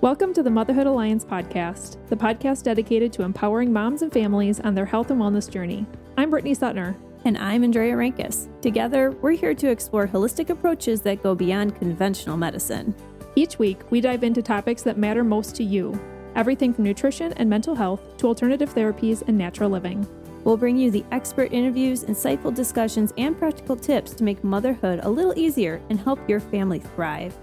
Welcome to the Motherhood Alliance podcast, the podcast dedicated to empowering moms and families on their health and wellness journey. I'm Brittany Suttner. And I'm Andrea Rankus. Together, we're here to explore holistic approaches that go beyond conventional medicine. Each week, we dive into topics that matter most to you, everything from nutrition and mental health to alternative therapies and natural living. We'll bring you the expert interviews, insightful discussions, and practical tips to make motherhood a little easier and help your family thrive.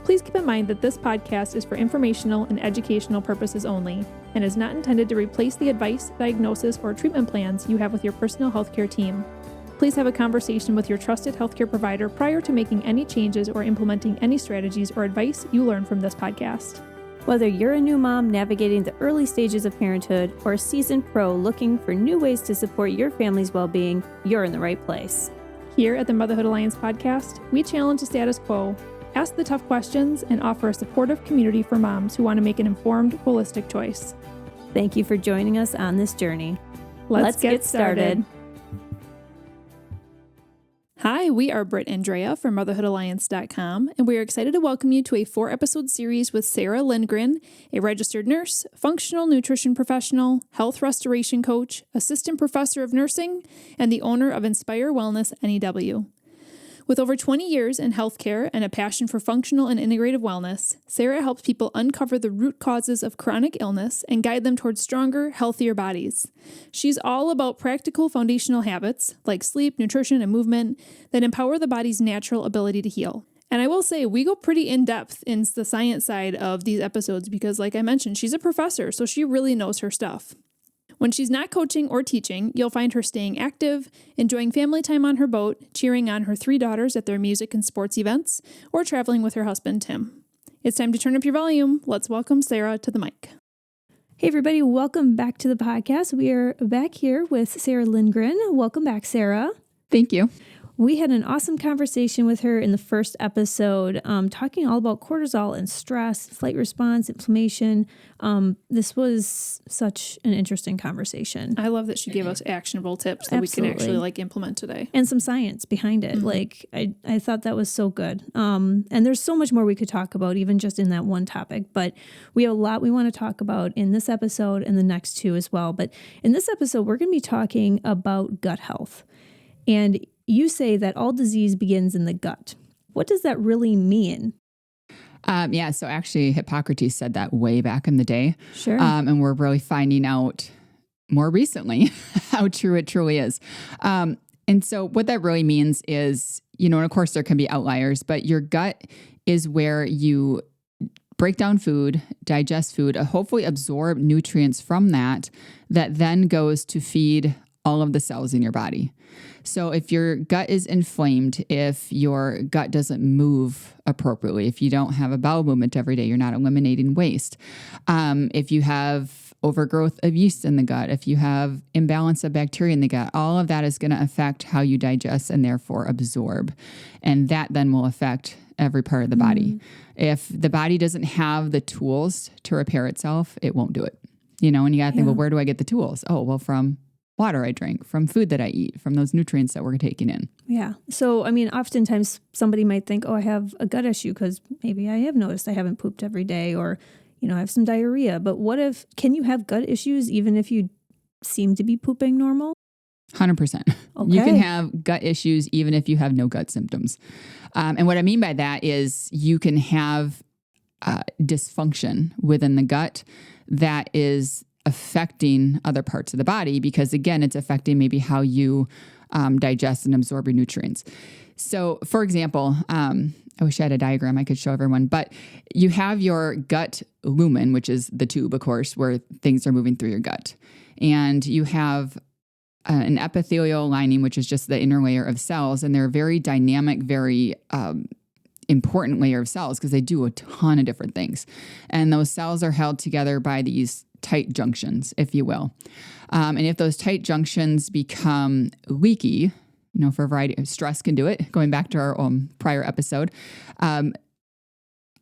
Please keep in mind that this podcast is for informational and educational purposes only and is not intended to replace the advice, diagnosis, or treatment plans you have with your personal healthcare team. Please have a conversation with your trusted healthcare provider prior to making any changes or implementing any strategies or advice you learn from this podcast. Whether you're a new mom navigating the early stages of parenthood or a seasoned pro looking for new ways to support your family's well-being, you're in the right place. Here at the Motherhood Alliance podcast, we challenge the status quo, ask the tough questions, and offer a supportive community for moms who want to make an informed, holistic choice. Thank you for joining us on this journey. Let's get started. Hi, we are Britt and Andrea from motherhoodalliance.com, and we are excited to welcome you to a 4-episode series with Sara Lindgren, a registered nurse, functional nutrition professional, health restoration coach, assistant professor of nursing, and the owner of Inspire Wellness NEW. With over 20 years in healthcare and a passion for functional and integrative wellness, Sara helps people uncover the root causes of chronic illness and guide them towards stronger, healthier bodies. She's all about practical foundational habits like sleep, nutrition, and movement that empower the body's natural ability to heal. And I will say, we go pretty in-depth in the science side of these episodes because, like I mentioned, she's a professor, so she really knows her stuff. When she's not coaching or teaching, you'll find her staying active, enjoying family time on her boat, cheering on her 3 daughters at their music and sports events, or traveling with her husband, Tim. It's time to turn up your volume. Let's welcome Sara to the mic. Hey everybody, welcome back to the podcast. We are back here with Sara Lindgren. Welcome back, Sara. Thank you. We had an awesome conversation with her in the first episode, talking all about cortisol and stress, flight response, inflammation. This was such an interesting conversation. I love that she gave us actionable tips that Absolutely. we can actually implement today. And some science behind it. Mm-hmm. I thought that was so good. And there's so much more we could talk about, even just in that one topic. But we have a lot we want to talk about in this episode and the next 2 as well. But in this episode, we're going to be talking about gut health. And you say that all disease begins in the gut. What does that really mean? So actually Hippocrates said that way back in the day. Sure. And we're really finding out more recently how true it truly is. And so what that really means is, and of course there can be outliers, but your gut is where you break down food, digest food, hopefully absorb nutrients from that then goes to feed all of the cells in your body. So if your gut is inflamed, if your gut doesn't move appropriately, if you don't have a bowel movement every day, you're not eliminating waste. If you have overgrowth of yeast in the gut, if you have imbalance of bacteria in the gut, all of that is going to affect how you digest and therefore absorb. And that then will affect every part of the body. If the body doesn't have the tools to repair itself, it won't do it. And you got to think, well, where do I get the tools? Oh, well, from water I drink, from food that I eat, from those nutrients that we're taking in. Yeah. So, oftentimes somebody might think, I have a gut issue because maybe I have noticed I haven't pooped every day or, I have some diarrhea. But can you have gut issues even if you seem to be pooping normal? 100%. Okay. You can have gut issues even if you have no gut symptoms. And what I mean by that is you can have dysfunction within the gut that is affecting other parts of the body because, again, it's affecting maybe how you digest and absorb your nutrients. So, for example, I wish I had a diagram I could show everyone, but you have your gut lumen, which is the tube, of course, where things are moving through your gut. And you have an epithelial lining, which is just the inner layer of cells. And they're a very dynamic, very important layer of cells because they do a ton of different things. And those cells are held together by these tight junctions, if you will. And if those tight junctions become leaky, for a variety of stress can do it, going back to our prior episode,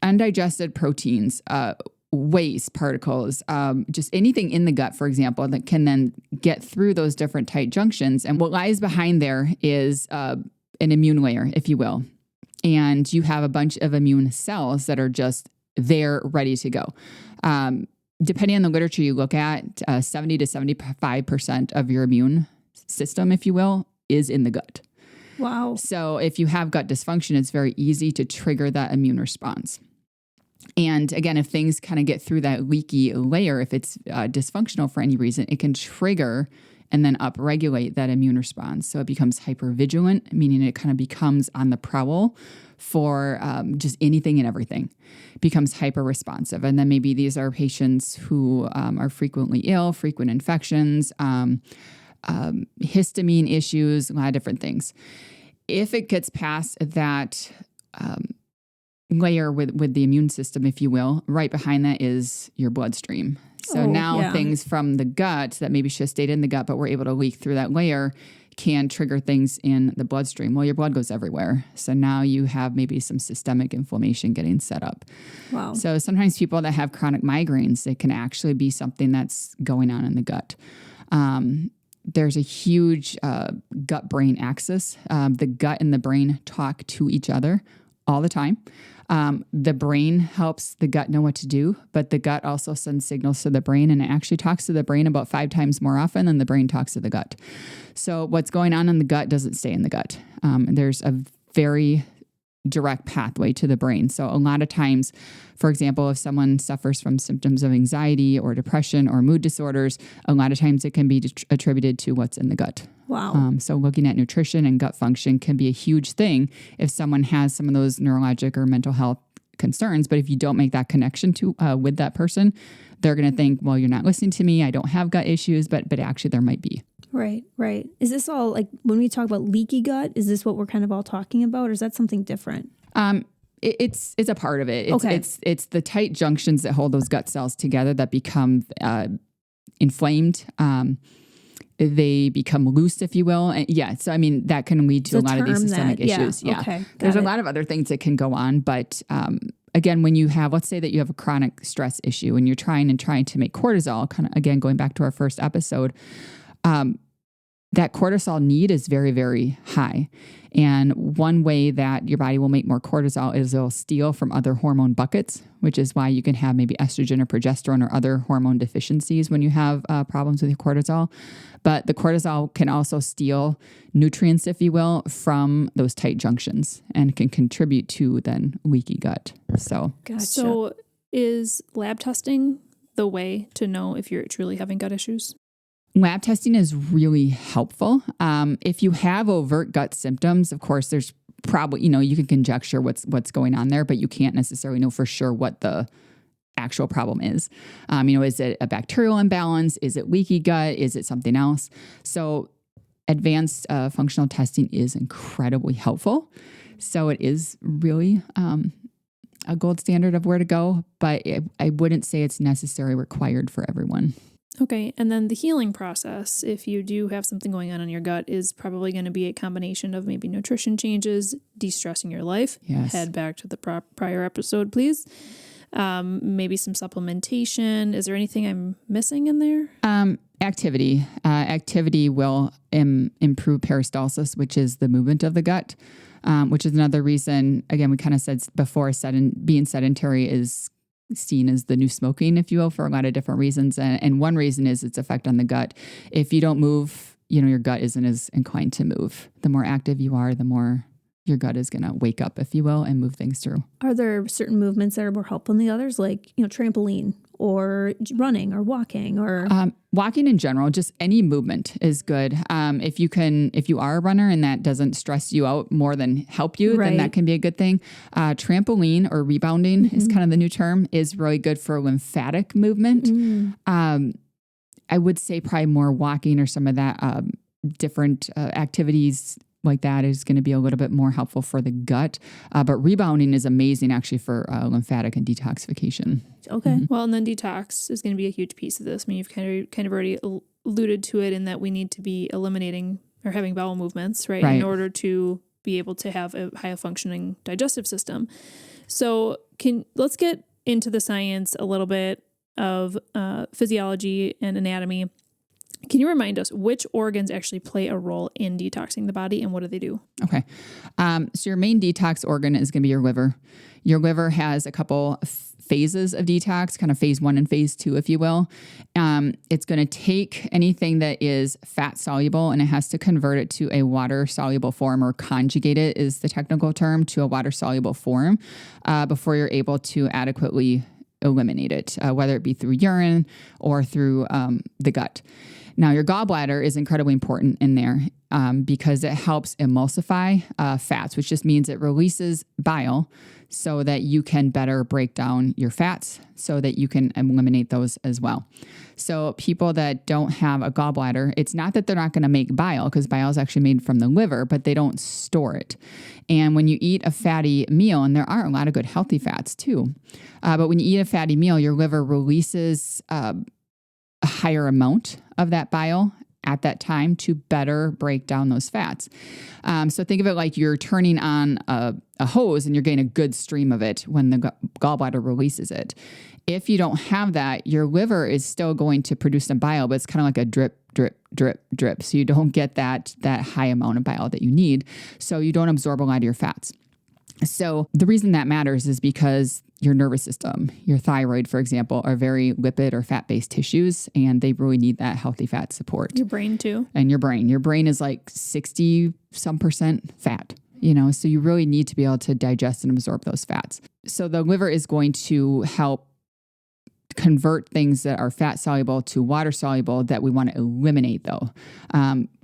undigested proteins, waste particles, just anything in the gut, for example, that can then get through those different tight junctions. And what lies behind there is an immune layer, if you will. And you have a bunch of immune cells that are just there ready to go. Depending on the literature you look at, 70 to 75% of your immune system, if you will, is in the gut. Wow. So if you have gut dysfunction, it's very easy to trigger that immune response. And again, if things kind of get through that leaky layer, if it's dysfunctional for any reason, it can trigger and then upregulate that immune response. So it becomes hypervigilant, meaning it kind of becomes on the prowl for just anything and everything. It becomes hyper-responsive. And then maybe these are patients who are frequently ill, frequent infections, histamine issues, a lot of different things. If it gets past that layer with the immune system, if you will, right behind that is your bloodstream. So now things from the gut that maybe should have stayed in the gut, but were able to leak through that layer, can trigger things in the bloodstream. Well, your blood goes everywhere. So now you have maybe some systemic inflammation getting set up. Wow. So sometimes people that have chronic migraines, it can actually be something that's going on in the gut. There's a huge gut-brain axis. The gut and the brain talk to each other all the time. The brain helps the gut know what to do, but the gut also sends signals to the brain, and it actually talks to the brain about 5 times more often than the brain talks to the gut. So what's going on in the gut doesn't stay in the gut. There's a very direct pathway to the brain. So a lot of times, for example, if someone suffers from symptoms of anxiety or depression or mood disorders, a lot of times it can be attributed to what's in the gut. Wow. So looking at nutrition and gut function can be a huge thing if someone has some of those neurologic or mental health concerns. But if you don't make that connection to with that person, they're going to think, well, you're not listening to me. I don't have gut issues, but actually there might be. Right, right. Is this all like when we talk about leaky gut, is this what we're kind of all talking about, or is that something different? It's a part of it. It's the tight junctions that hold those gut cells together that become inflamed. They become loose, if you will. And so I mean, that can lead to a lot of these systemic issues. Yeah. Okay. There's a lot of other things that can go on, but again, when you have, let's say that you have a chronic stress issue and you're trying to make cortisol, kind of again going back to our first episode, that cortisol need is very, very high. And one way that your body will make more cortisol is it'll steal from other hormone buckets, which is why you can have maybe estrogen or progesterone or other hormone deficiencies when you have problems with your cortisol. But the cortisol can also steal nutrients, if you will, from those tight junctions and can contribute to then leaky gut. So, Gotcha. So is lab testing the way to know if you're truly having gut issues? Lab testing is really helpful. If you have overt gut symptoms, of course, there's probably, you can conjecture what's going on there, but you can't necessarily know for sure what the actual problem is. Is it a bacterial imbalance? Is it leaky gut? Is it something else? So advanced functional testing is incredibly helpful. So it is really a gold standard of where to go, but I wouldn't say it's necessarily required for everyone. Okay, and then the healing process, if you do have something going on in your gut, is probably going to be a combination of maybe nutrition changes, de-stressing your life. Yes. Head back to the prior episode, please. Maybe some supplementation. Is there anything I'm missing in there? Activity. Activity will improve peristalsis, which is the movement of the gut, which is another reason, again, we kind of said before, being sedentary is seen as the new smoking, if you will, for a lot of different reasons. And one reason is its effect on the gut. If you don't move, your gut isn't as inclined to move. The more active you are, the more your gut is going to wake up, if you will, and move things through. Are there certain movements that are more helpful than the others, like, trampoline or running or walking or? Walking in general, just any movement is good. If you are a runner and that doesn't stress you out more than help you, then that can be a good thing. Trampoline or rebounding is kind of the new term, is really good for lymphatic movement. I would say probably more walking or some of that different activities like that is going to be a little bit more helpful for the gut. But rebounding is amazing actually for lymphatic and detoxification. Okay. Mm-hmm. Well, and then detox is going to be a huge piece of this. I mean, you've kind of already alluded to it in that we need to be eliminating or having bowel movements, right? In order to be able to have a high functioning digestive system. So let's get into the science a little bit of physiology and anatomy. Can you remind us which organs actually play a role in detoxing the body and what do they do? Okay. So your main detox organ is going to be your liver. Your liver has a couple phases of detox, kind of phase 1 and phase 2, if you will. It's going to take anything that is fat soluble and it has to convert it to a water soluble form, or conjugate it is the technical term, to a water soluble form before you're able to adequately eliminate it, whether it be through urine or through the gut. Now, your gallbladder is incredibly important in there because it helps emulsify fats, which just means it releases bile so that you can better break down your fats so that you can eliminate those as well. So people that don't have a gallbladder, it's not that they're not going to make bile, because bile is actually made from the liver, but they don't store it. And when you eat a fatty meal, and there are a lot of good healthy fats too, but when you eat a fatty meal, your liver releases a higher amount of that bile at that time to better break down those fats. So think of it like you're turning on a hose and you're getting a good stream of it when the gallbladder releases it. If you don't have that, your liver is still going to produce some bile, but it's kind of like a drip, drip, drip, drip. So you don't get that high amount of bile that you need. So you don't absorb a lot of your fats. So the reason that matters is because your nervous system, your thyroid, for example, are very lipid or fat-based tissues, and they really need that healthy fat support. Your brain too. And your brain. Your brain is like 60% fat, so you really need to be able to digest and absorb those fats. So the liver is going to help convert things that are fat soluble to water soluble that we want to eliminate, though.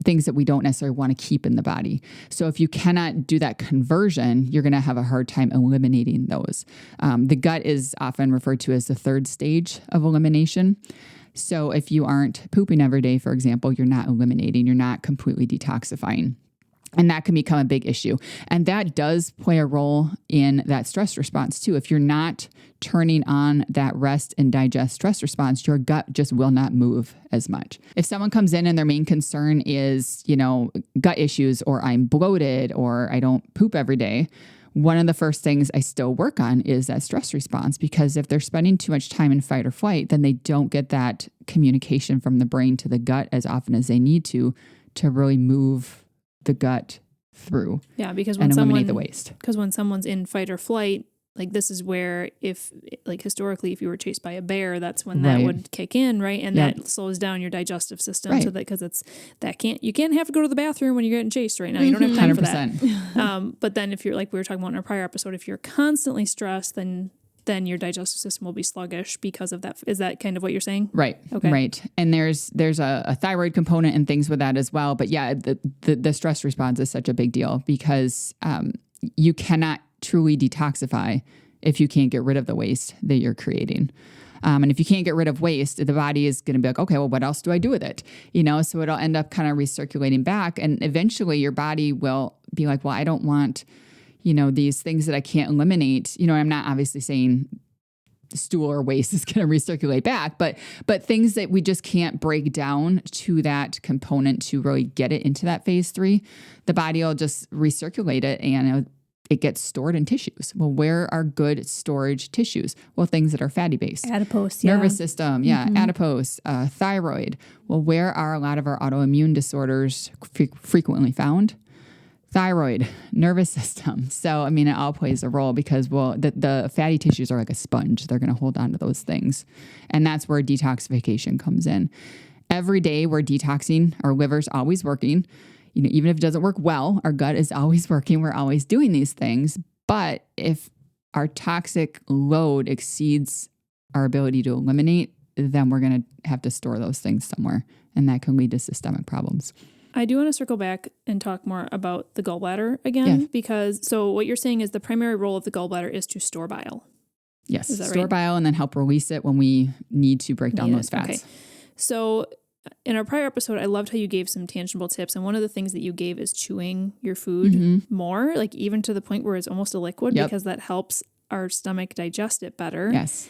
Things that we don't necessarily want to keep in the body. So if you cannot do that conversion, you're going to have a hard time eliminating those. The gut is often referred to as the third stage of elimination. So if you aren't pooping every day, for example, you're not eliminating, you're not completely detoxifying. And that can become a big issue. And that does play a role in that stress response too. If you're not turning on that rest and digest stress response, your gut just will not move as much. If someone comes in and their main concern is, gut issues, or I'm bloated, or I don't poop every day, one of the first things I still work on is that stress response, because if they're spending too much time in fight or flight, then they don't get that communication from the brain to the gut as often as they need to really move the gut through. Yeah, because and eliminate the waste. Because when someone's in fight or flight, like this is where historically, if you were chased by a bear, that's when that would kick in, right? And that slows down your digestive system, so that because you can't have to go to the bathroom when you're getting chased right now. You don't have time 100%. For that. But then if you're, like we were talking about in our prior episode, if you're constantly stressed, then your digestive system will be sluggish because of that. Is that kind of what you're saying? Right. Okay. Right. And there's a thyroid component and things with that as well. But yeah, the stress response is such a big deal because you cannot truly detoxify if you can't get rid of the waste that you're creating. And if you can't get rid of waste, the body is going to be like, okay, well, what else do I do with it? So it'll end up kind of recirculating back. And eventually your body will be like, well, I don't want these things that I can't eliminate. I'm not obviously saying stool or waste is going to recirculate back, but things that we just can't break down to that component to really get it into that phase 3, the body will just recirculate it and it gets stored in tissues. Well, where are good storage tissues? Well, things that are fatty based. Adipose, nervous system, adipose, thyroid. Well, where are a lot of our autoimmune disorders frequently found? Thyroid, nervous system. So, it all plays a role because, the fatty tissues are like a sponge. They're going to hold on to those things. And that's where detoxification comes in. Every day we're detoxing. Our liver's always working. Even if it doesn't work well, our gut is always working. We're always doing these things. But if our toxic load exceeds our ability to eliminate, then we're going to have to store those things somewhere. And that can lead to systemic problems. I do want to circle back and talk more about the gallbladder again, because what you're saying is the primary role of the gallbladder is to store bile. Yes, store bile and then help release it when we need to break down those fats. Okay. So in our prior episode, I loved how you gave some tangible tips. And one of the things that you gave is chewing your food more, like even to the point where it's almost a liquid, because that helps our stomach digest it better. Yes.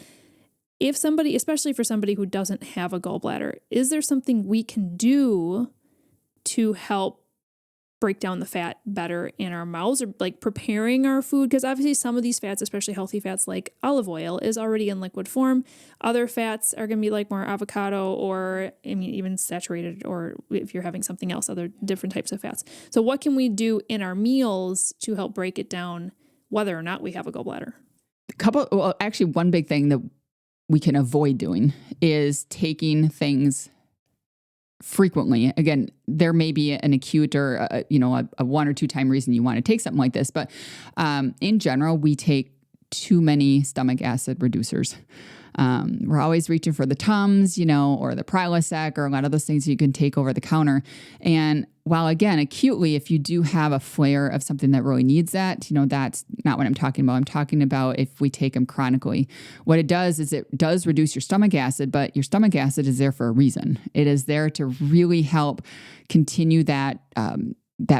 If somebody, especially for somebody who doesn't have a gallbladder, is there something we can do to help break down the fat better in our mouths, or like preparing our food? Because obviously some of these fats, especially healthy fats like olive oil, is already in liquid form. Other fats are going to be like more avocado or even saturated, or if you're having something else, other different types of fats. So what can we do in our meals to help break it down, whether or not we have a gallbladder? Actually, one big thing that we can avoid doing is taking things frequently. Again, there may be an acute or a 1 or 2 time reason you want to take something like this, but in general, we take too many stomach acid reducers. We're always reaching for the Tums, or the Prilosec, or a lot of those things you can take over the counter. And while again, acutely, if you do have a flare of something that really needs that, that's not what I'm talking about. I'm talking about if we take them chronically. What it does is it does reduce your stomach acid, but your stomach acid is there for a reason. It is there to really help continue that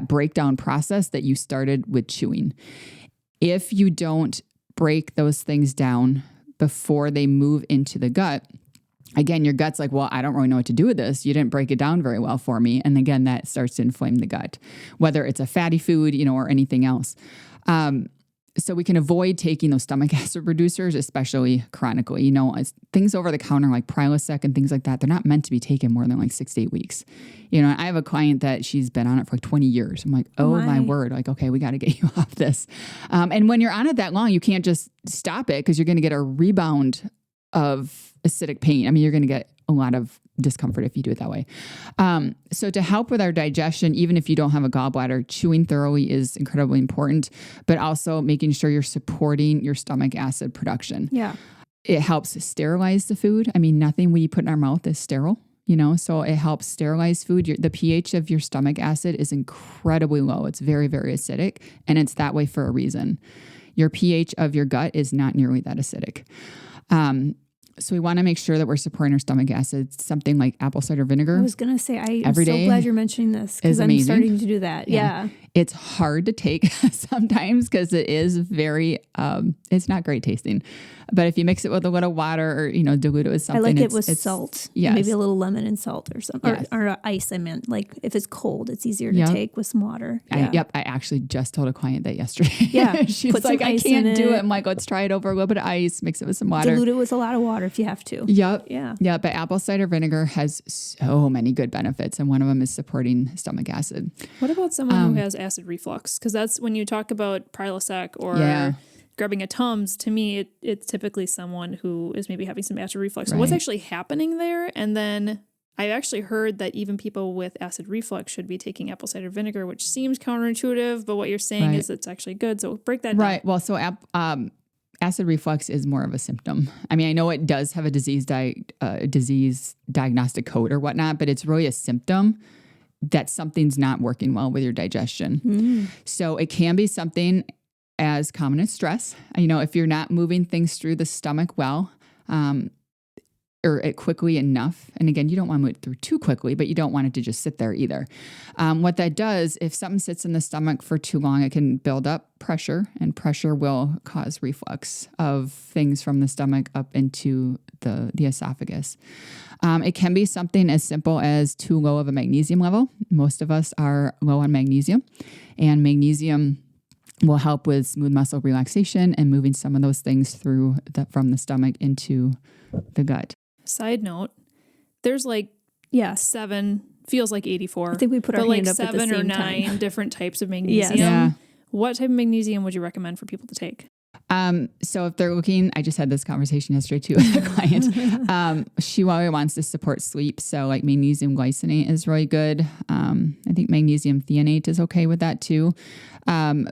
breakdown process that you started with chewing. If you don't break those things down before they move into the gut, again, your gut's like, well, I don't really know what to do with this. You didn't break it down very well for me. And again, that starts to inflame the gut, whether it's a fatty food, or anything else. So we can avoid taking those stomach acid reducers, especially chronically. Things over the counter like Prilosec and things like that, they're not meant to be taken more than like 6 to 8 weeks. I have a client that she's been on it for like 20 years. I'm like, oh my word. Like, okay, we got to get you off this. And when you're on it that long, you can't just stop it because you're going to get a rebound of acidic pain. I mean, you're going to get a lot of discomfort if you do it that way. So to help with our digestion, even if you don't have a gallbladder, chewing thoroughly is incredibly important, but also making sure you're supporting your stomach acid production. Yeah. It helps sterilize the food. I mean, nothing we put in our mouth is sterile, so it helps sterilize food. The pH of your stomach acid is incredibly low. It's very, very acidic, and it's that way for a reason. Your pH of your gut is not nearly that acidic. So we want to make sure that we're supporting our stomach acid. Something like apple cider vinegar. I was going to say, I'm so glad you're mentioning this because I'm starting to do that. Yeah. It's hard to take sometimes because it is very, it's not great tasting. But if you mix it with a little water or, dilute it with something. I like it with salt. Yes. Maybe a little lemon and salt or something. Yes. Or ice, I meant. Like if it's cold, it's easier to take with some water. Yeah. I actually just told a client that yesterday. Yeah. She's like, I can't do it. I'm like, let's try it over a little bit of ice, mix it with some water. Dilute it with a lot of water if you have to. Yep. Yeah. Yeah. But apple cider vinegar has so many good benefits. And one of them is supporting stomach acid. What about someone who has acid reflux? Because that's when you talk about Prilosec or grabbing a Tums, to me, it's typically someone who is maybe having some acid reflux. So what's actually happening there? And then I've actually heard that even people with acid reflux should be taking apple cider vinegar, which seems counterintuitive, but what you're saying is it's actually good. So break that down. Right. Well, so acid reflux is more of a symptom. I mean, I know it does have a disease diagnostic code or whatnot, but it's really a symptom that something's not working well with your digestion. So it can be something as common as stress. If you're not moving things through the stomach well, or it quickly enough. And again, you don't want to move it through too quickly, but you don't want it to just sit there either. What that does, if something sits in the stomach for too long, it can build up pressure, and pressure will cause reflux of things from the stomach up into the esophagus. It can be something as simple as too low of a magnesium level. Most of us are low on magnesium, and magnesium will help with smooth muscle relaxation and moving some of those things through from the stomach into the gut. Side note, there's like 7, feels like 84. I think we put our hand up at the same 7 or 9 time. different types of magnesium. Yeah. What type of magnesium would you recommend for people to take? So if they're looking, I just had this conversation yesterday too with a client. She really wants to support sleep. So like magnesium glycinate is really good. I think magnesium threonate is okay with that too.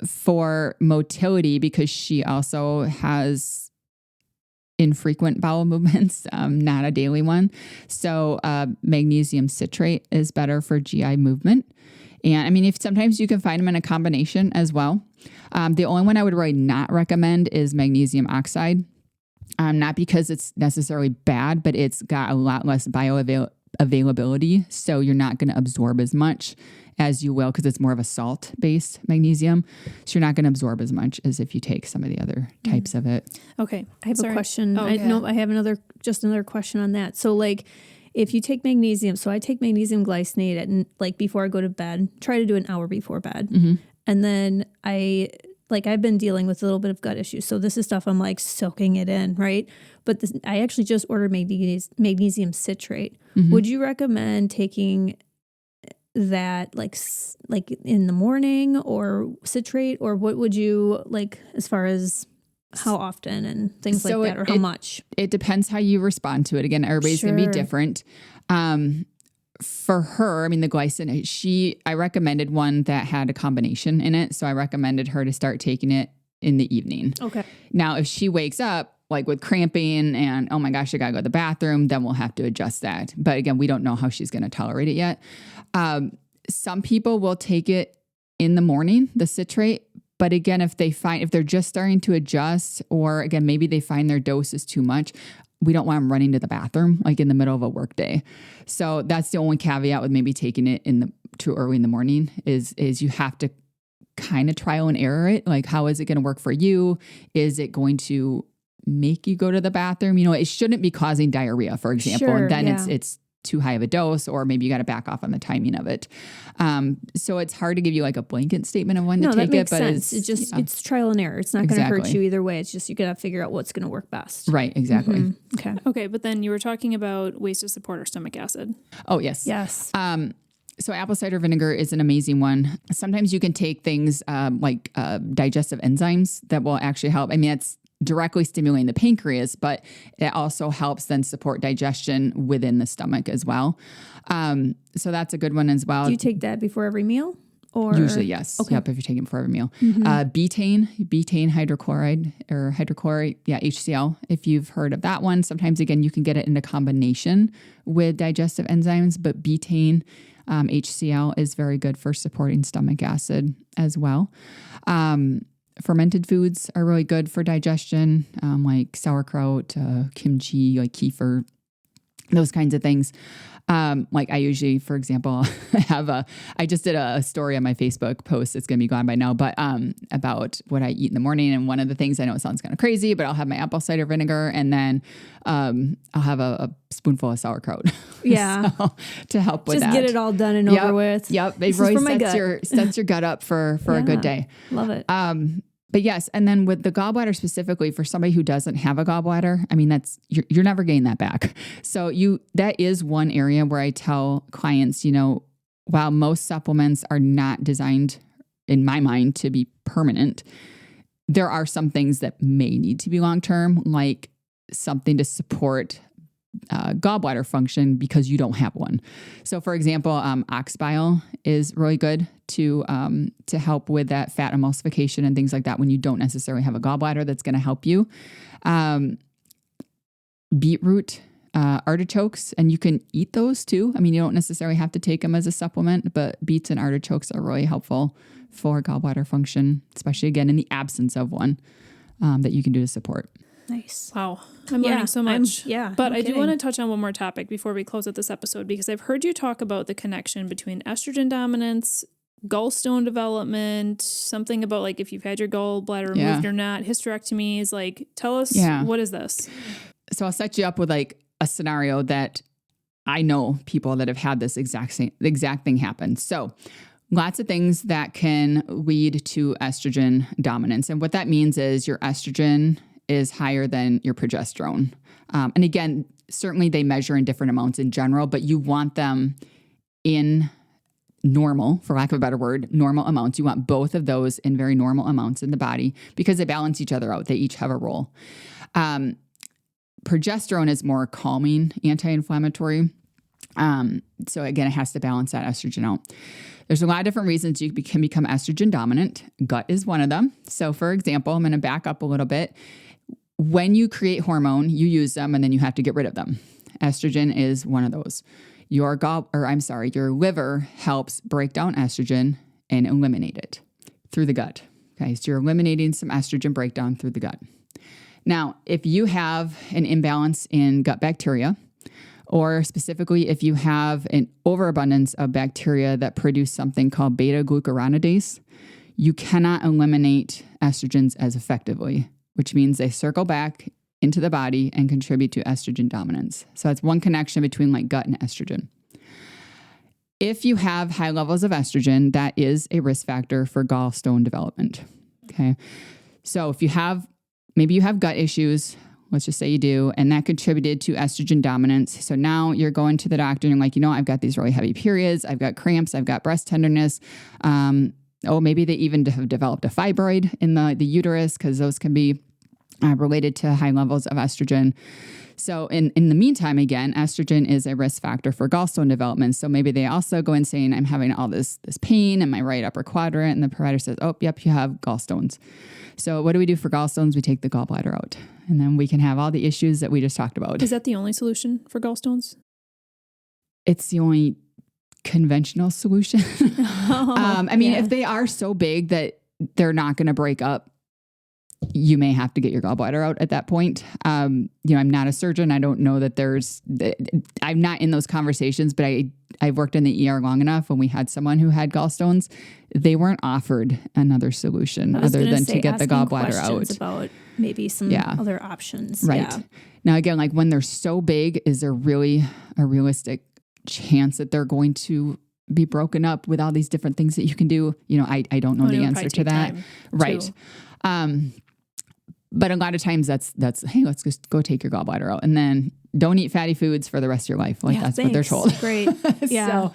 For motility, because she also has infrequent bowel movements, not a daily one. So magnesium citrate is better for GI movement. And I mean, if sometimes you can find them in a combination as well. The only one I would really not recommend is magnesium oxide. Not because it's necessarily bad, but it's got a lot less bioavailability. So you're not going to absorb as much as you will because it's more of a salt-based magnesium. So you're not going to absorb as much as if you take some of the other types of it. Okay. I have a question. I have another question on that. So like, if you take magnesium, so I take magnesium glycinate at before I go to bed, try to do an hour before bed. Mm-hmm. And then I've been dealing with a little bit of gut issues. So this is stuff I'm like soaking it in, right? But I actually just ordered magnesium citrate. Mm-hmm. Would you recommend taking that like in the morning or citrate, or what would you like as far as how often and things So like that, or how much? It depends how you respond to it. Again, everybody's going to be different. For her, I mean, the glycine, I recommended one that had a combination in it. So I recommended her to start taking it in the evening. Okay. Now, if she wakes up like with cramping and, oh my gosh, I got to go to the bathroom, then we'll have to adjust that. But again, we don't know how she's going to tolerate it yet. Some people will take it in the morning, the citrate. But again, if they're just starting to adjust, or again, maybe they find their dose is too much, we don't want them running to the bathroom like in the middle of a work day. So that's the only caveat with maybe taking it too early in the morning is you have to kind of trial and error it. Like, how is it going to work for you? Is it going to make you go to the bathroom? It shouldn't be causing diarrhea, for example. Sure, and then it's too high of a dose, or maybe you got to back off on the timing of it. So it's hard to give you like a blanket statement of when to take it, but sense. It's trial and error. It's not going to hurt you either way. It's just, you got to figure out what's going to work best. Right. Exactly. Mm-hmm. Okay. But then you were talking about ways to support our stomach acid. Oh, yes. Yes. So apple cider vinegar is an amazing one. Sometimes you can take things like digestive enzymes that will actually help. I mean, it's directly stimulating the pancreas, but it also helps then support digestion within the stomach as well. So that's a good one as well. Do you take that before every meal? Or usually, yes. Okay. Yep, if you're taking it before every meal. Betaine hydrochloride or hydrochloride, HCl, if you've heard of that one. Sometimes, again, you can get it in a combination with digestive enzymes, but betaine, HCl is very good for supporting stomach acid as well. Fermented foods are really good for digestion, like sauerkraut, kimchi, like kefir, those kinds of things. Like I usually, for example, I just did a story on my Facebook post. It's going to be gone by now, but about what I eat in the morning. And one of the things, I know it sounds kind of crazy, but I'll have my apple cider vinegar, and then I'll have a spoonful of sauerkraut. Yeah. So, to help with just that. Get it all done and over with. Yep. It really sets your gut up for a good day. Love it. But yes, and then with the gallbladder specifically, for somebody who doesn't have a gallbladder, I mean, you're never getting that back. So that is one area where I tell clients, while most supplements are not designed, in my mind, to be permanent, there are some things that may need to be long-term, like something to support gallbladder function because you don't have one. So for example, ox bile is really good to help with that fat emulsification and things like that when you don't necessarily have a gallbladder. That's going to help you. Beetroot, artichokes, and you can eat those too. I mean, you don't necessarily have to take them as a supplement, but beets and artichokes are really helpful for gallbladder function, especially again in the absence of one that you can do to support. Nice. Wow. I'm learning so much. But I do want to to touch on one more topic before we close out this episode, because I've heard you talk about the connection between estrogen dominance, gallstone development, something about like if you've had your gallbladder removed or not, hysterectomies. Like, tell us, what is this? So I'll set you up with like a scenario that I know people that have had this exact thing happen. So lots of things that can lead to estrogen dominance. And what that means is your estrogen is higher than your progesterone. And again, certainly they measure in different amounts in general, but you want them in normal, for lack of a better word, normal amounts. You want both of those in very normal amounts in the body because they balance each other out. They each have a role. Progesterone is more calming, anti-inflammatory. So again, it has to balance that estrogen out. There's a lot of different reasons you can become estrogen dominant. Gut is one of them. So for example, I'm going to back up a little bit. When you create hormone, you use them and then you have to get rid of them. Estrogen is one of those. Your liver helps break down estrogen and eliminate it through the gut. Okay, so you're eliminating some estrogen breakdown through the gut. Now, if you have an imbalance in gut bacteria, or specifically if you have an overabundance of bacteria that produce something called beta-glucuronidase, you cannot eliminate estrogens as effectively, which means they circle back into the body and contribute to estrogen dominance. So that's one connection between like gut and estrogen. If you have high levels of estrogen, that is a risk factor for gallstone development. Okay. So if maybe you have gut issues, let's just say you do, and that contributed to estrogen dominance. So now you're going to the doctor and you're like, I've got these really heavy periods. I've got cramps. I've got breast tenderness. Maybe they even have developed a fibroid in the uterus, because those can be related to high levels of estrogen. So in the meantime, again, estrogen is a risk factor for gallstone development. So maybe they also go in saying, I'm having all this pain in my right upper quadrant. And the provider says, oh, yep, you have gallstones. So what do we do for gallstones? We take the gallbladder out, and then we can have all the issues that we just talked about. Is that the only solution for gallstones? It's the only conventional solution. I mean, if they are so big that they're not going to break up, you may have to get your gallbladder out at that point. I'm not a surgeon. I don't know that I'm not in those conversations, but I've worked in the ER long enough. When we had someone who had gallstones, they weren't offered another solution other than to get the gallbladder out. About maybe some other options. Right. Yeah. Now, again, like when they're so big, is there really a realistic chance that they're going to be broken up with all these different things that you can do? I don't know the answer to that. Right. But a lot of times that's, hey, let's just go take your gallbladder out and then don't eat fatty foods for the rest of your life. Like that's what they're told. Great. Yeah.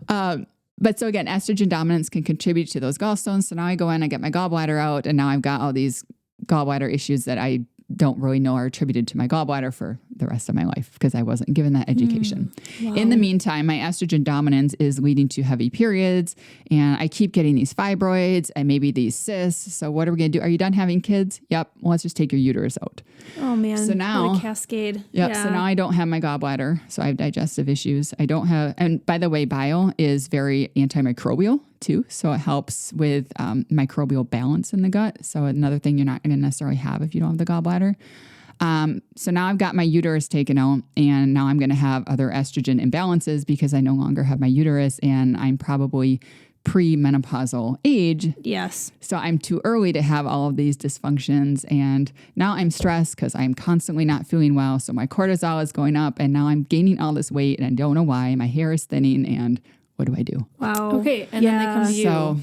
So again, estrogen dominance can contribute to those gallstones. So now I go in, I get my gallbladder out, and now I've got all these gallbladder issues that I don't really know are attributed to my gallbladder for the rest of my life because I wasn't given that education. Wow. In the meantime, my estrogen dominance is leading to heavy periods, and I keep getting these fibroids and maybe these cysts. So what are we going to do? Are you done having kids? Yep. Well, let's just take your uterus out. Oh man. So now what a cascade. Yep. Yeah. So now I don't have my gallbladder. So I have digestive issues. I don't have, and by the way, bile is very antimicrobial too. So it helps with microbial balance in the gut. So another thing you're not going to necessarily have if you don't have the gallbladder. So now I've got my uterus taken out, and now I'm going to have other estrogen imbalances because I no longer have my uterus, and I'm probably pre-menopausal age. Yes. So I'm too early to have all of these dysfunctions. And now I'm stressed because I'm constantly not feeling well. So my cortisol is going up, and now I'm gaining all this weight, and I don't know why. My hair is thinning, and what do I do? Wow. Okay. And then they come to you.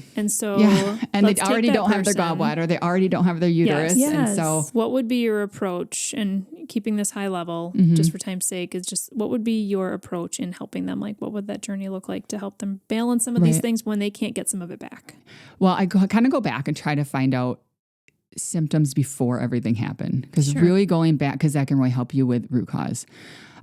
And they already don't have their gallbladder. They already don't have their uterus. Yes. And so what would be your approach, and keeping this high level just for time's sake, is just what would be your approach in helping them? Like, what would that journey look like to help them balance some of these things when they can't get some of it back? Well, I kind of go back and try to find out symptoms before everything happened, because really going back, because that can really help you with root cause.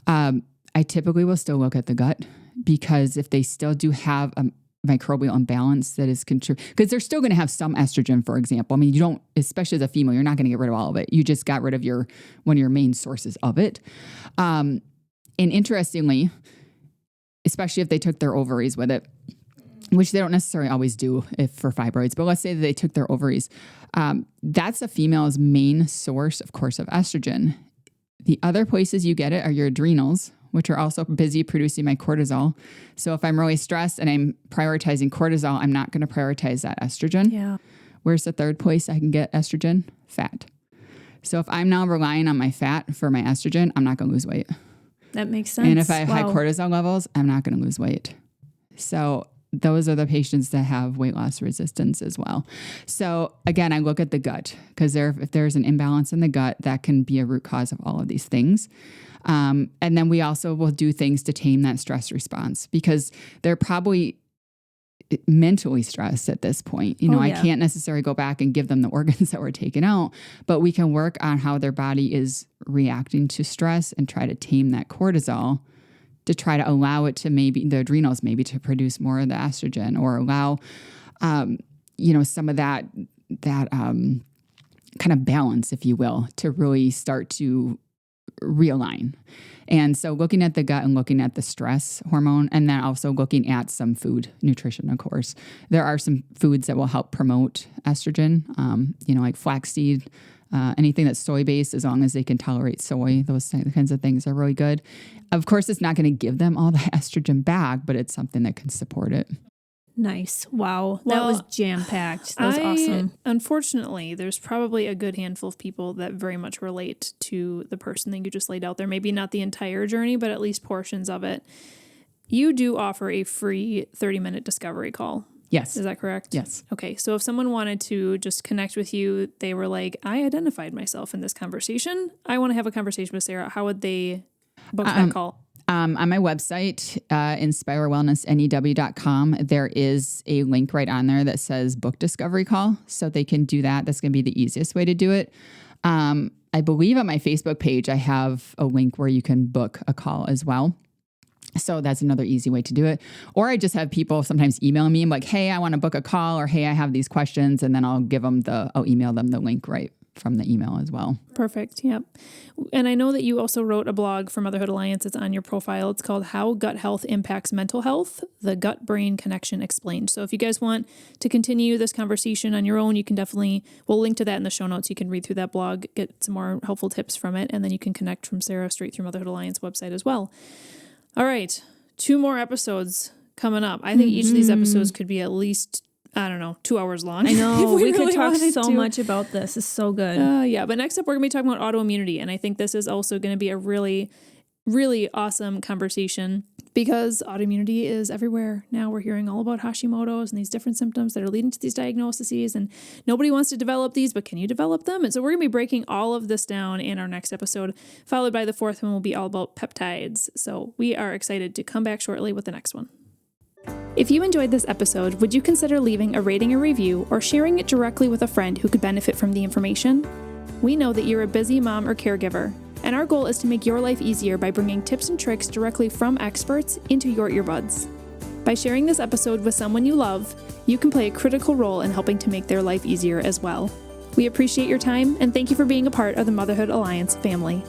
I typically will still look at the gut, because if they still do have a microbial imbalance that is because they're still going to have some estrogen, for example. I mean, you don't, especially as a female, you're not going to get rid of all of it. You just got rid of one of your main sources of it. And interestingly, especially if they took their ovaries with it, which they don't necessarily always do for fibroids, but let's say that they took their ovaries. That's a female's main source, of course, of estrogen. The other places you get it are your adrenals, which are also busy producing my cortisol. So if I'm really stressed and I'm prioritizing cortisol, I'm not going to prioritize that estrogen. Yeah. Where's the third place I can get estrogen? Fat. So if I'm now relying on my fat for my estrogen, I'm not going to lose weight. That makes sense. And if I have high cortisol levels, I'm not going to lose weight. So those are the patients that have weight loss resistance as well. So again, I look at the gut, because if there's an imbalance in the gut, that can be a root cause of all of these things. And then we also will do things to tame that stress response, because they're probably mentally stressed at this point. I can't necessarily go back and give them the organs that were taken out, but we can work on how their body is reacting to stress and try to tame that cortisol to try to allow it to the adrenals maybe to produce more of the estrogen, or allow, some of that kind of balance, if you will, to really start to realign. And so looking at the gut and looking at the stress hormone, and then also looking at some food nutrition, of course. There are some foods that will help promote estrogen, like flaxseed, anything that's soy-based, as long as they can tolerate soy. Those kinds of things are really good. Of course, it's not going to give them all the estrogen back, but it's something that can support it. Nice. Wow. That was jam-packed. That was awesome. Unfortunately, there's probably a good handful of people that very much relate to the person that you just laid out there. Maybe not the entire journey, but at least portions of it. You do offer a free 30-minute discovery call. Yes. Is that correct? Yes. Okay. So if someone wanted to just connect with you, they were like, I identified myself in this conversation, I want to have a conversation with Sara. How would they book that call? On my website, inspirewellnessnew.com, there is a link right on there that says book discovery call. So they can do that. That's going to be the easiest way to do it. I believe on my Facebook page, I have a link where you can book a call as well. So that's another easy way to do it. Or I just have people sometimes email me like, hey, I want to book a call, or hey, I have these questions. And then I'll email them the link right from the email as well. Perfect. Yep. And I know that you also wrote a blog for Motherhood Alliance. It's on your profile. It's called How Gut Health Impacts Mental Health, the Gut-Brain Connection Explained. So if you guys want to continue this conversation on your own, you can we'll link to that in the show notes. You can read through that blog, get some more helpful tips from it, and then you can connect from Sara straight through Motherhood Alliance website as well. All right. 2 more episodes coming up. I think each of these episodes could be at least 2 hours long. I know. we could really talk so to. much about this. It's so good. Yeah. But next up, we're going to be talking about autoimmunity. And I think this is also going to be a really, really awesome conversation because autoimmunity is everywhere. Now we're hearing all about Hashimoto's and these different symptoms that are leading to these diagnoses. And nobody wants to develop these, but can you develop them? And so we're going to be breaking all of this down in our next episode, followed by the 4th one will be all about peptides. So we are excited to come back shortly with the next one. If you enjoyed this episode, would you consider leaving a rating or review or sharing it directly with a friend who could benefit from the information? We know that you're a busy mom or caregiver, and our goal is to make your life easier by bringing tips and tricks directly from experts into your earbuds. By sharing this episode with someone you love, you can play a critical role in helping to make their life easier as well. We appreciate your time, and thank you for being a part of the Motherhood Alliance family.